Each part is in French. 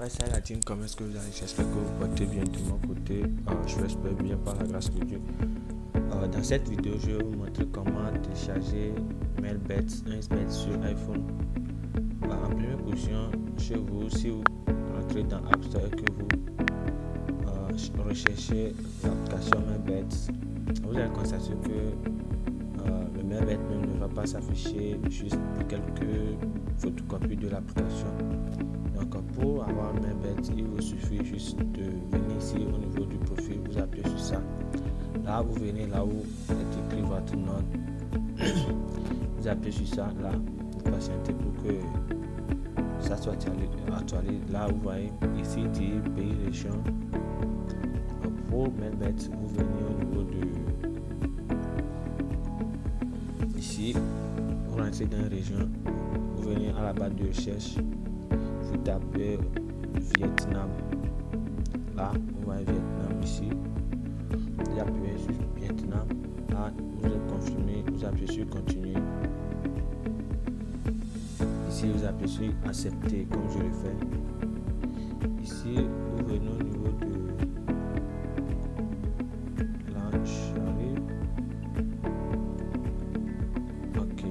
Ouais, salut la team, comment est-ce que vous allez? J'espère que vous portez bien de mon côté. Je l'espère bien par la grâce de Dieu. Dans cette vidéo, je vais vous montrer comment télécharger Mailbet, un expert sur iPhone. En première position, chez vous, si vous entrez dans App Store et que vous recherchez l'application Mailbet, vous allez constater que le Mailbet même ne va pas s'afficher juste pour quelques photocopies de l'application. Donc pour avoir Mailbet, il vous suffit juste de venir ici au niveau du profil, vous appuyez sur ça. Là vous venez là où est écrit votre nom, vous appuyez sur ça, là vous patientez pour que ça soit actualisé. Là vous voyez ici dit pays région. Pour Mailbet, vous venez au niveau de ici, vous rentrez dans une région, vous venez à la barre de recherche. Vous tapez Vietnam. Là, vous voyez Vietnam ici. Vous appuyez sur Vietnam. Là, vous êtes confirmé. Vous appuyez sur Continuer. Ici, vous appuyez sur Accepter, comme je le fais. Ici, vous venez au niveau de Launch. Ok.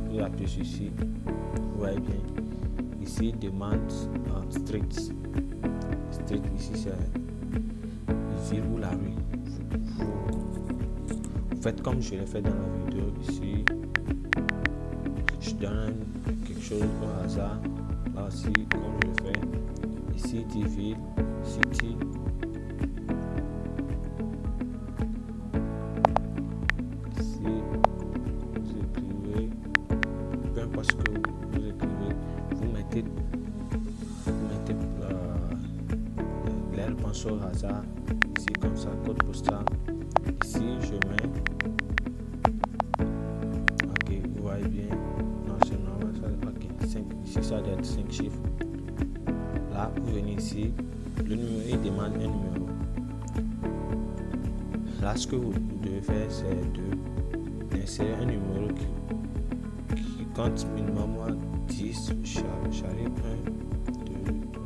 Vous appuyez sur ici, vous voyez bien, ici demande street, ici c'est ville ou la rue, vous faites comme je l'ai fait dans la vidéo. Ici je donne quelque chose au hasard, là aussi comme je le fais, ici dit ville, city, parce que vous écrivez, vous mettez les réponses au hasard, ici comme ça, code postal, ici je mets, ok, vous voyez bien, non c'est normal, ça, ok, 5, ici ça doit être 5 chiffres, là vous venez ici, le numéro, il demande un numéro, là ce que vous devez faire c'est d'insérer un numéro qui compte minimum 10, j'arrive 1, 2, 3,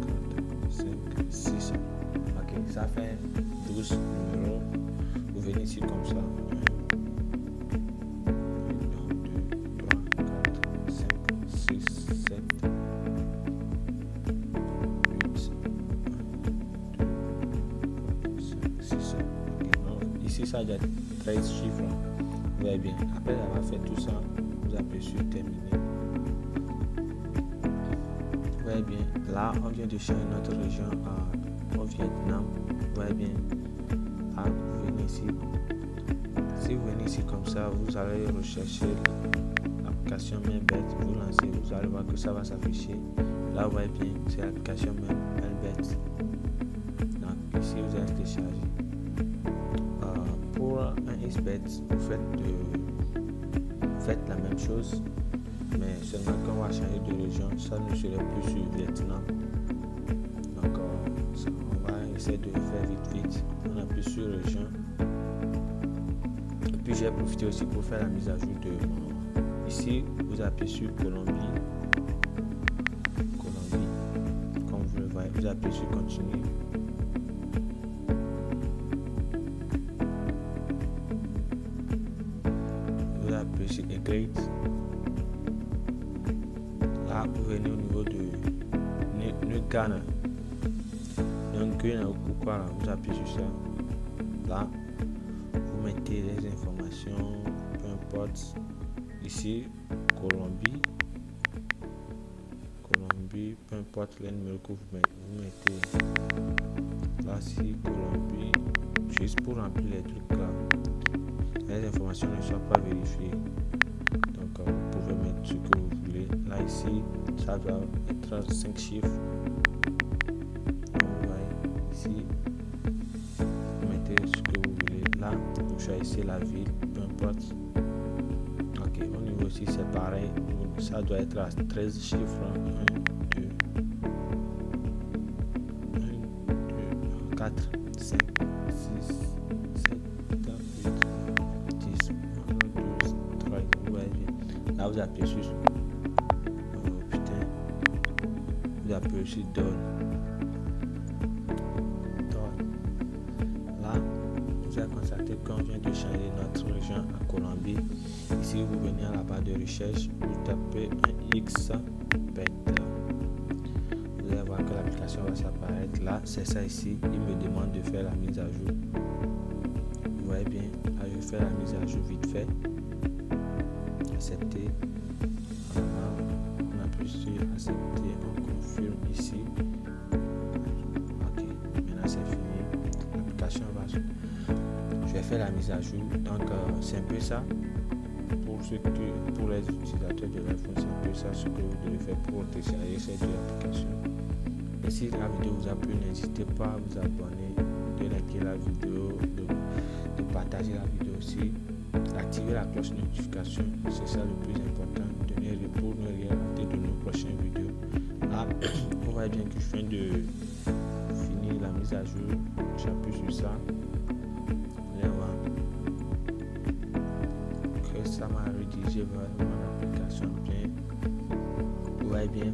4, 5, 6. Ok, ça fait 12 numéros. Vous venez ici comme ça. 1, 2, 3, 4, 5, 6, 7, 8, 1, 2, 5, 6, 7. Ok, non, ici ça doit être 13 chiffres. Vous voyez bien. Après avoir fait tout ça, vous appuyez sur terminer. Vous voyez bien, là on vient de changer notre région au Vietnam. Vous voyez bien, là vous venez ici. Si vous venez ici comme ça, vous allez rechercher l'application Mailbet, vous lancez, vous allez voir que ça va s'afficher. Là vous voyez bien, c'est l'application Mailbet. Donc ici vous allez télécharger. Pour un expert, vous faites la même chose, mais seulement quand on va changer de région, ça ne serait plus sur Vietnam. Donc on va essayer de le faire vite. On appuie sur région. Et puis j'ai profité aussi pour faire la mise à jour de ici, vous appuyez sur Colombie, comme vous le voyez, vous appuyez sur continuer. Vous appuyez sur Agree. Là vous venez au niveau de New Ghana. Donc ou quoi là, vous appuyez sur ça. Là vous mettez les informations, peu importe. Ici Colombie, peu importe les numéros que vous mettez. Là si Colombie, juste pour remplir les trucs là. Les informations ne sont pas vérifiées, donc vous pouvez mettre ce que vous voulez. Là ici ça doit être 5 chiffres. Donc, vous voyez ici vous mettez ce que vous voulez. Là vous choisissez la ville, peu importe. Ok, au niveau aussi c'est pareil, ça doit être à 13 chiffres. 1, 2, 4, 5, 6, 7, 8, 10, 11, 12, 13. Là, vous appuyez sur vous appuyez sur Done. Là, vous allez constater qu'on vient de changer notre région à Colombie. Ici, vous venez à la barre de recherche, vous tapez un X bêta. Vous allez voir que l'application va s'apparaître. Là, c'est ça ici. Il me demande de faire la mise à jour. Vous voyez bien, là, je fais la mise à jour vite fait. Accepter. On appuie sur accepter, on confirme ici. Ok, maintenant c'est fini. L'application va. Je vais faire la mise à jour. Donc c'est un peu ça. Pour les utilisateurs de l'iPhone, c'est un peu ça ce que vous devez faire pour télécharger ces deux applications. Et si la vidéo vous a plu, n'hésitez pas à vous abonner, de liker la vidéo, de partager la vidéo aussi, activer la cloche de notification, c'est ça le plus important, pour ne rien rater de nos prochaines vidéos. Là, on voit bien que je viens de finir la mise à jour, j'appuie sur ça, et on va que ça m'a redirigé vers mon application bien. Vous voyez bien,